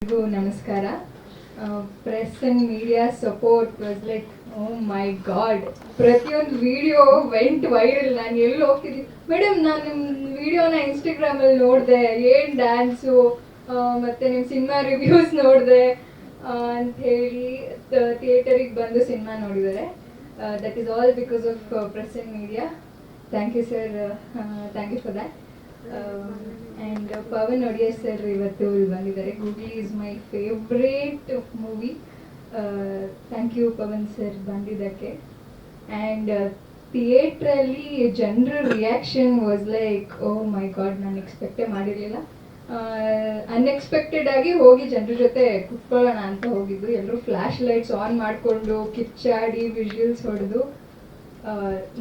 ನಮಸ್ಕಾರ. Press and media support was like oh my god. ಪ್ರತಿಯೊಂದು video went viral. ನಾನು ಎಲ್ಲಿ ಹೋಗ್ತಿದ್ದೆ ಮೇಡಮ್, ನಾನು ನಿಮ್ಮ ವಿಡಿಯೋನ ಇನ್ಸ್ಟಾಗ್ರಾಮಲ್ಲಿ ನೋಡಿದೆ, ಏನು ಡ್ಯಾನ್ಸು, ಮತ್ತು ನಿಮ್ಮ ಸಿನಿಮಾ ರಿವ್ಯೂಸ್ ನೋಡಿದೆ ಅಂಥೇಳಿ ಥಿಯೇಟರಿಗೆ ಬಂದು ಸಿನಿಮಾ ನೋಡಿದ್ದಾರೆ. That is all because of press and media. Thank you sir, thank you for that. And Pavan Wodeyar sir ಇವತ್ತು ಇಲ್ಲಿ ಬಂದಿದ್ದಾರೆ. Googly is my favourite movie. Thank you Pavan sir ಬಂದಿದ್ದಕ್ಕೆ. ಆ್ಯಂಡ್ ಥಿಯೇಟ್ರಲ್ಲಿ ಜನರ reaction was like oh my god, ನಾನು ಎಕ್ಸ್ಪೆಕ್ಟೇ ಮಾಡಿರಲಿಲ್ಲ. Unexpected ಆಗಿ ಹೋಗಿ ಜನರ ಜೊತೆ ಕುತ್ಕೊಳ್ಳೋಣ ಅಂತ ಹೋಗಿದ್ದು. ಎಲ್ಲರೂ ಫ್ಲ್ಯಾಶ್ ಲೈಟ್ಸ್ ಆನ್ ಮಾಡಿಕೊಂಡು ಕಿಚ್ಚಾಡಿ ವಿಜುವಲ್ಸ್ ಹೊಡೆದು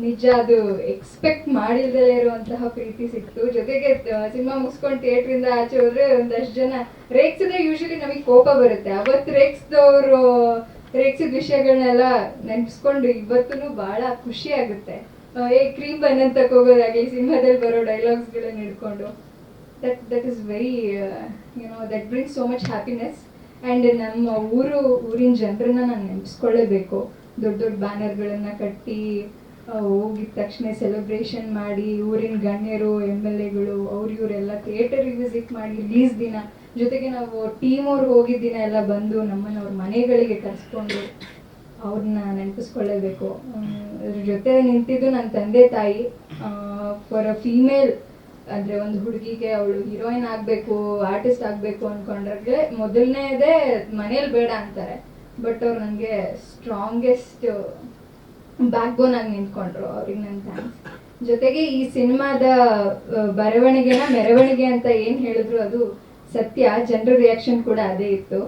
ನಿಜ ಅದು ಎಕ್ಸ್ಪೆಕ್ಟ್ ಮಾಡಿಲ್ದೇ ಇರುವಂತಹ ಪ್ರೀತಿ ಸಿಕ್ತು. ಜೊತೆಗೆ ಸಿನಿಮಾ ಮುಗಿಸ್ಕೊಂಡು ಥಿಯೇಟ್ರಿಂದ ಆಚೆ ಹೋದ್ರೆ ಒಂದಷ್ಟು ಜನ ರೇಗ್ಸಿದ್ರೆ ಯೂಶಲಿ ನಮಗೆ ಕೋಪ ಬರುತ್ತೆ. ಅವತ್ತು ರೇಗ್ಸಿದ ವಿಷಯಗಳನ್ನೆಲ್ಲ ನೆನ್ಪಿಸ್ಕೊಂಡು ಇವತ್ತೂ ಬಹಳ ಖುಷಿ ಆಗುತ್ತೆ. ಕ್ರೀಮ್ ಬನ್ ಅಂತ ಹೋಗೋದಾಗಲಿ, ಸಿನಿಮಾದಲ್ಲಿ ಬರೋ ಡೈಲಾಗ್ಸ್ಗಳನ್ನ ಹಿಡ್ಕೊಂಡು that is very that brings so much happiness. And ನಮ್ಮ ಊರಿನ ಜನರನ್ನ ನಾನು ನೆನೆಸ್ಕೊಳ್ಳೇಬೇಕು. ದೊಡ್ಡ ದೊಡ್ಡ ಬ್ಯಾನರ್ಗಳನ್ನು ಕಟ್ಟಿ ಹೋಗಿದ ತಕ್ಷಣ ಸೆಲೆಬ್ರೇಷನ್ ಮಾಡಿ, ಊರಿನ ಗಣ್ಯರು, MLAಗಳು ಇವರೆಲ್ಲ ಥಿಯೇಟರಿಗೆ ವಿಸಿಟ್ ಮಾಡಿ ರಿಲೀಸ್ ದಿನ, ಜೊತೆಗೆ ನಾವು ಟೀಮ್ ಅವ್ರು ಹೋಗಿದ್ದ ದಿನ ಎಲ್ಲ ಬಂದು ನಮ್ಮನ್ನು ಅವ್ರ ಮನೆಗಳಿಗೆ ಕರೆಸ್ಕೊಂಡು ಅವ್ರನ್ನ ನೆನಪಿಸ್ಕೊಳ್ಳೇಬೇಕು. ಅದ್ರ ಜೊತೆ ನಿಂತಿದ್ದು ನನ್ನ ತಂದೆ ತಾಯಿ. ಫಾರ್ ಅ ಫೀಮೇಲ್ ಅಂದರೆ ಒಂದು ಹುಡುಗಿಗೆ ಅವಳು ಹೀರೋಯಿನ್ ಆಗಬೇಕು, ಆರ್ಟಿಸ್ಟ್ ಆಗಬೇಕು ಅಂದ್ಕೊಂಡ್ರೆ ಮೊದಲನೇದೇ ಮನೇಲಿ ಬೇಡ ಅಂತಾರೆ. ಬಟ್ ಅವ್ರು ನನಗೆ ಸ್ಟ್ರಾಂಗೆಸ್ಟ್ ಬ್ಯಾಕ್ ಬೋನ್ ಆಗಿ ನಿಂತ್ಕೊಂಡ್ರು. ಅವ್ರಿಗೆ ನನ್ನ ಥ್ಯಾಂಕ್ಸ್. ಜೊತೆಗೆ ಈ ಸಿನಿಮಾದ ಬರವಣಿಗೆನ ಮೆರವಣಿಗೆ ಅಂತ ಏನು ಹೇಳಿದ್ರು ಅದು ಸತ್ಯ. ಜನರ ರಿಯಾಕ್ಷನ್ ಕೂಡ ಅದೇ ಇತ್ತು.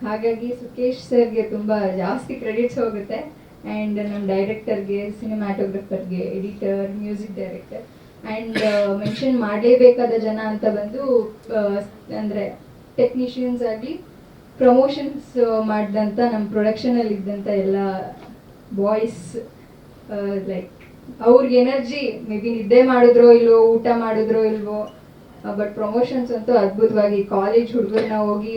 ಹಾಗಾಗಿ ಸುಕೇಶ್ ಸರ್ಗೆ ತುಂಬ ಜಾಸ್ತಿ ಕ್ರೆಡಿಟ್ಸ್ ಹೋಗುತ್ತೆ. ಆ್ಯಂಡ್ ನಮ್ಮ ಡೈರೆಕ್ಟರ್ಗೆ, ಸಿನಿಮ್ಯಾಟೋಗ್ರಫರ್ಗೆ, editor, music director. And mention ಮಾಡಲೇಬೇಕಾದ ಜನ ಅಂತ ಬಂದು ಅಂದರೆ ಟೆಕ್ನಿಷಿಯನ್ಸ್ ಆಗಲಿ, ಪ್ರಮೋಷನ್ಸ್ ಮಾಡಿದಂಥ ನಮ್ಮ ಪ್ರೊಡಕ್ಷನಲ್ಲಿ ಇದ್ದಂಥ ಎಲ್ಲ ಬಾಯ್ಸ್. ಲೈಕ್ ಅವ್ರಿಗೆ ಎನರ್ಜಿ ಮೇ ಬಿ ನಿದ್ದೆ ಮಾಡಿದ್ರೋ ಇಲ್ವೋ, ಊಟ ಮಾಡಿದ್ರೋ ಇಲ್ವೋ, ಬಟ್ ಪ್ರಮೋಷನ್ಸ್ ಅಂತೂ ಅದ್ಭುತವಾಗಿ ಕಾಲೇಜ್ ಹುಡುಗರನ್ನ ಹೋಗಿ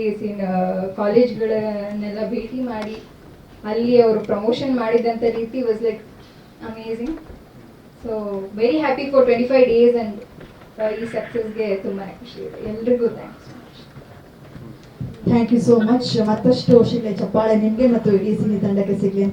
ಕಾಲೇಜ್ಗಳನ್ನೆಲ್ಲ ಭೇಟಿ ಮಾಡಿ ಅಲ್ಲಿ ಅವರು ಪ್ರಮೋಷನ್ ಮಾಡಿದಂಥ ರೀತಿ was like amazing. So very happy for 25 days. And ಈ ಸಕ್ಸಸ್ಗೆ ತುಂಬಾ ಖುಷಿ ಇದೆ. ಎಲ್ರಿಗೂ thanks. Thank you so much. ಮತ್ತಷ್ಟು ಶಿಲೆ ಚಪ್ಪಾಳೆ ನಿಮಗೆ ಮತ್ತು ಇಡೀ ಸಿನಿ ತಂಡಕ್ಕೆ ಸಿಗಲಿ.